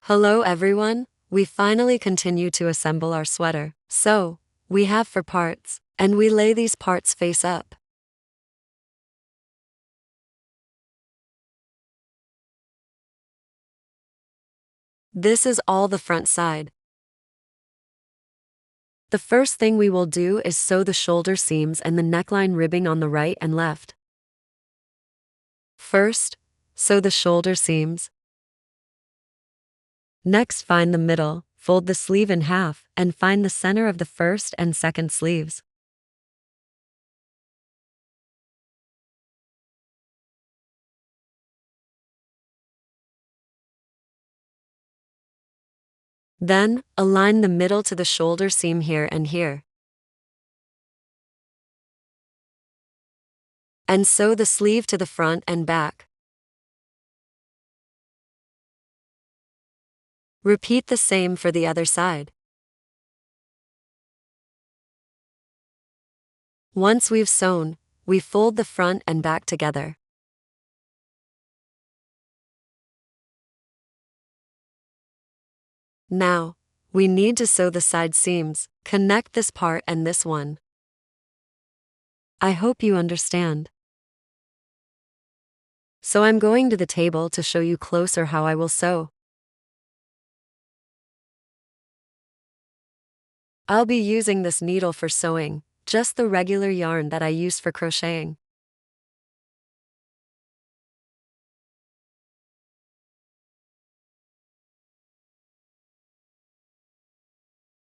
Hello everyone, we finally continue to assemble our sweater. So, we have 4 parts, and we lay these parts face up. This is all the front side. The first thing we will do is sew the shoulder seams and the neckline ribbing on the right and left. First, sew the shoulder seams. Next, find the middle, fold the sleeve in half, and find the center of the first and second sleeves. Then, align the middle to the shoulder seam here and here. And sew the sleeve to the front and back. Repeat the same for the other side. Once we've sewn, we fold the front and back together. Now, we need to sew the side seams. Connect this part and this one. I hope you understand. So I'm going to the table to show you closer how I will sew. I'll be using this needle for sewing, just the regular yarn that I use for crocheting.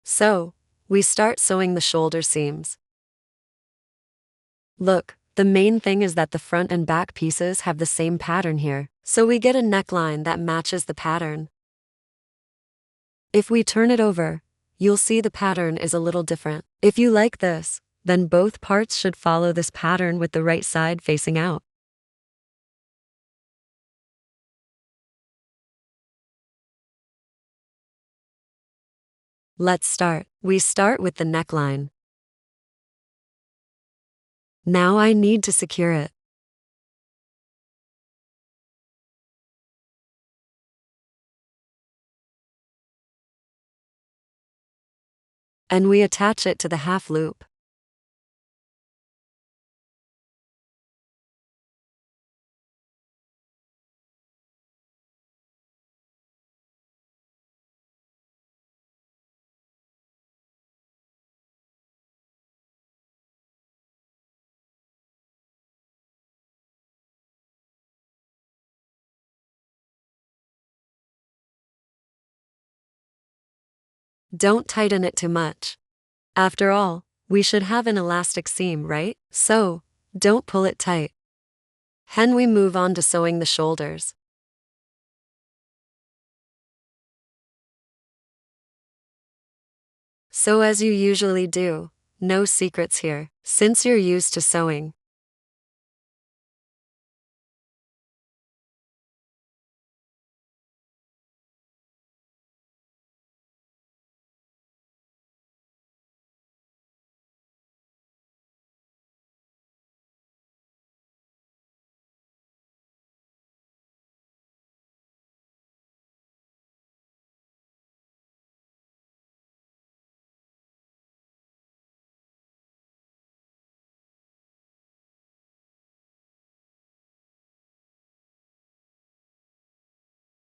So, we start sewing the shoulder seams. Look, the main thing is that the front and back pieces have the same pattern here, so we get a neckline that matches the pattern. If we turn it over, you'll see the pattern is a little different. If you like this, then both parts should follow this pattern with the right side facing out. Let's start. We start with the neckline. Now I need to secure it. And we attach it to the half loop. Don't tighten it too much. After all, we should have an elastic seam, right? So, don't pull it tight. Then we move on to sewing the shoulders. Sew as you usually do, no secrets here, since you're used to sewing.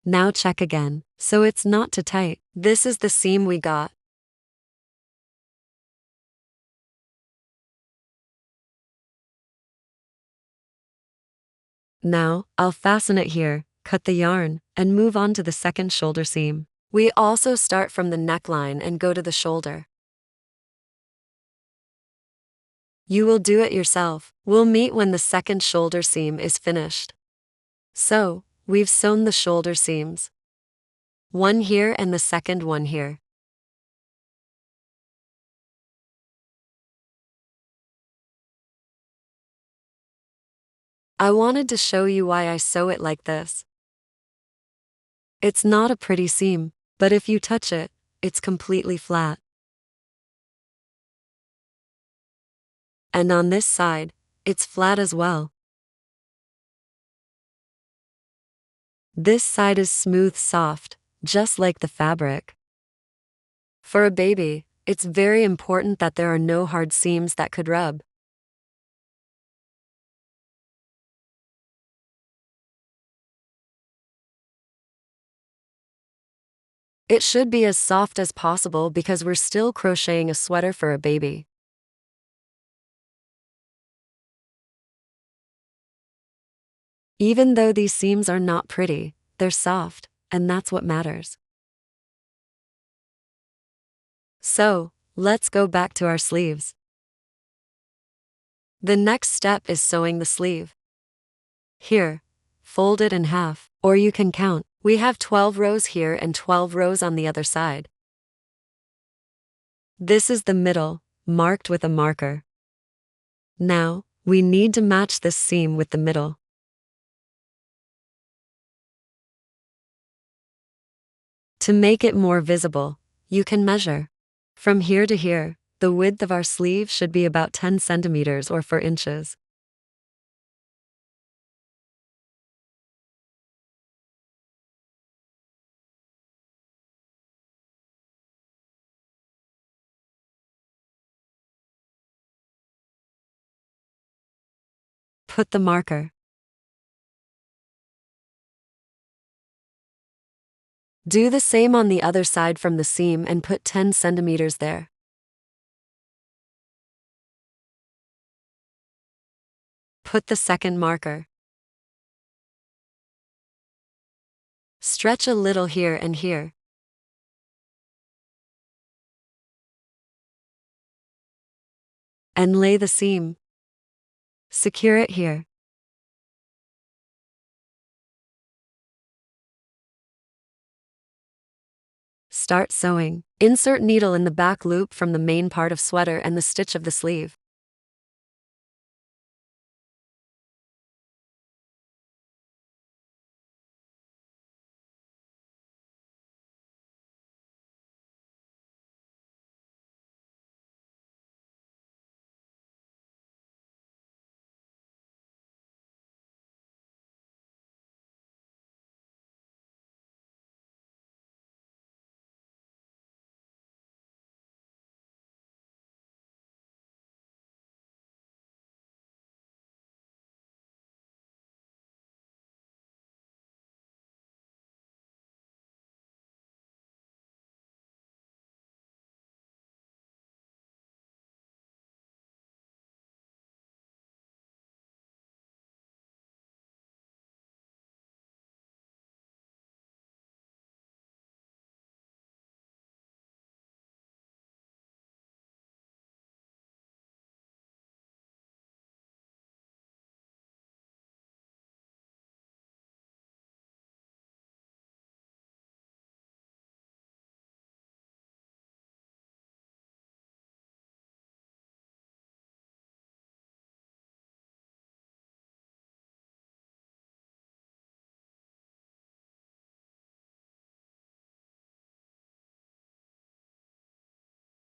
Now check again, so it's not too tight. This is the seam we got. Now, I'll fasten it here, cut the yarn, and move on to the second shoulder seam. We also start from the neckline and go to the shoulder. You will do it yourself. We'll meet when the second shoulder seam is finished. So, we've sewn the shoulder seams. One here and the second one here. I wanted to show you why I sew it like this. It's not a pretty seam, but if you touch it, it's completely flat. And on this side, it's flat as well. This side is smooth, soft, just like the fabric. For a baby, it's very important that there are no hard seams that could rub. It should be as soft as possible because we're still crocheting a sweater for a baby. Even though these seams are not pretty, they're soft, and that's what matters. So, let's go back to our sleeves. The next step is sewing the sleeve. Here, fold it in half, or you can count. We have 12 rows here and 12 rows on the other side. This is the middle, marked with a marker. Now, we need to match this seam with the middle. To make it more visible, you can measure. From here to here, the width of our sleeve should be about 10 centimeters or 4 inches. Put the marker. Do the same on the other side from the seam and put 10 centimeters there. Put the second marker. Stretch a little here and here. And lay the seam. Secure it here. Start sewing. Insert needle in the back loop from the main part of sweater and the stitch of the sleeve.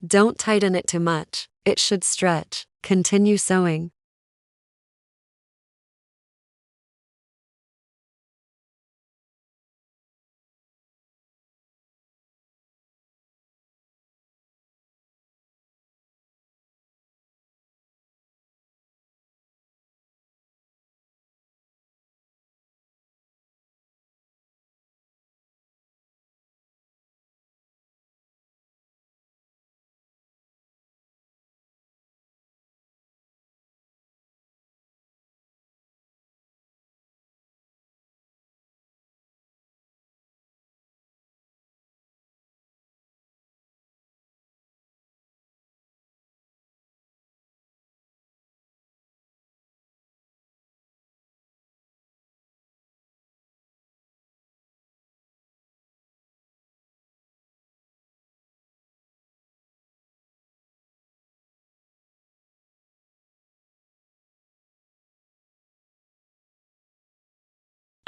Don't tighten it too much. It should stretch. Continue sewing.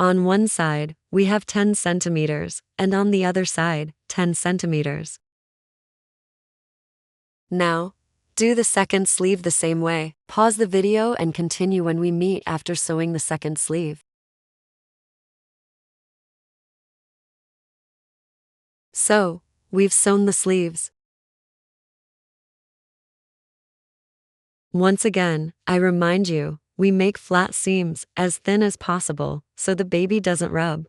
On one side, we have 10 centimeters, and on the other side, 10 centimeters. Now, do the second sleeve the same way. Pause the video and continue when we meet after sewing the second sleeve. So, we've sewn the sleeves. Once again, I remind you, we make flat seams as thin as possible so the baby doesn't rub.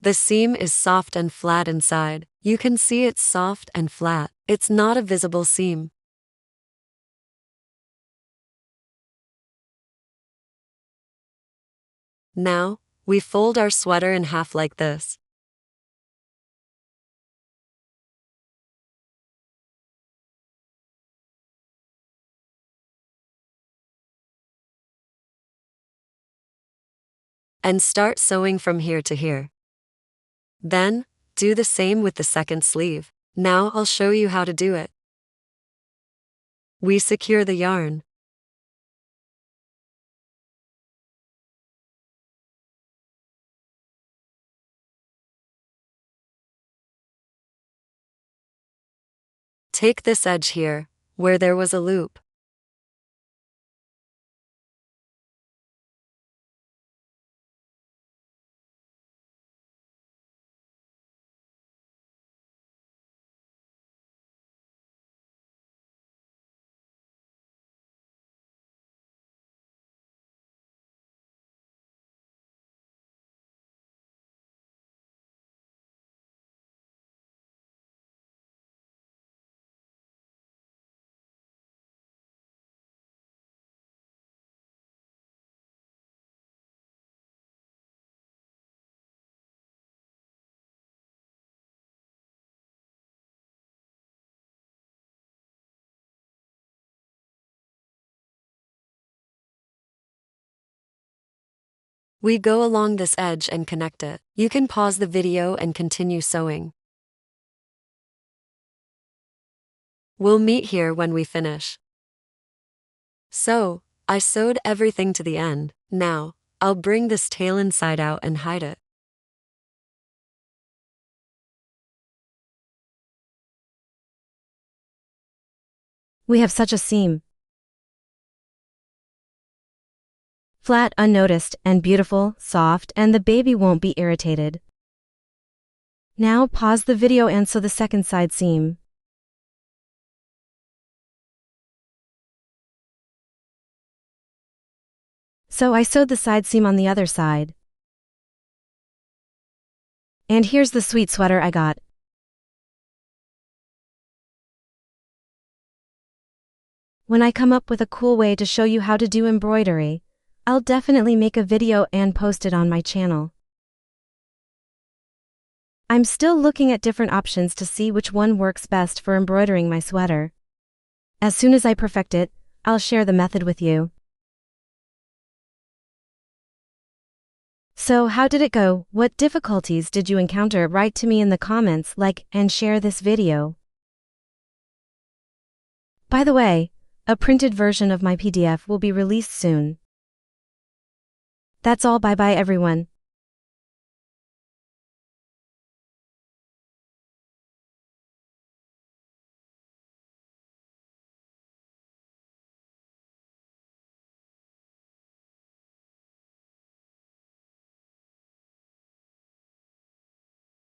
The seam is soft and flat inside. You can see it's soft and flat. It's not a visible seam. Now, we fold our sweater in half like this. And start sewing from here to here. Then, do the same with the second sleeve. Now I'll show you how to do it. We secure the yarn. Take this edge here, where there was a loop. We go along this edge and connect it. You can pause the video and continue sewing. We'll meet here when we finish. So, I sewed everything to the end. Now, I'll bring this tail inside out and hide it. We have such a seam. Flat, unnoticed, and beautiful, soft, and the baby won't be irritated. Now pause the video and sew the second side seam. So I sewed the side seam on the other side. And here's the sweet sweater I got. When I come up with a cool way to show you how to do embroidery, I'll definitely make a video and post it on my channel. I'm still looking at different options to see which one works best for embroidering my sweater. As soon as I perfect it, I'll share the method with you. So how did it go? What difficulties did you encounter? Write to me in the comments, like and share this video. By the way, a printed version of my PDF will be released soon. That's all. Bye bye everyone.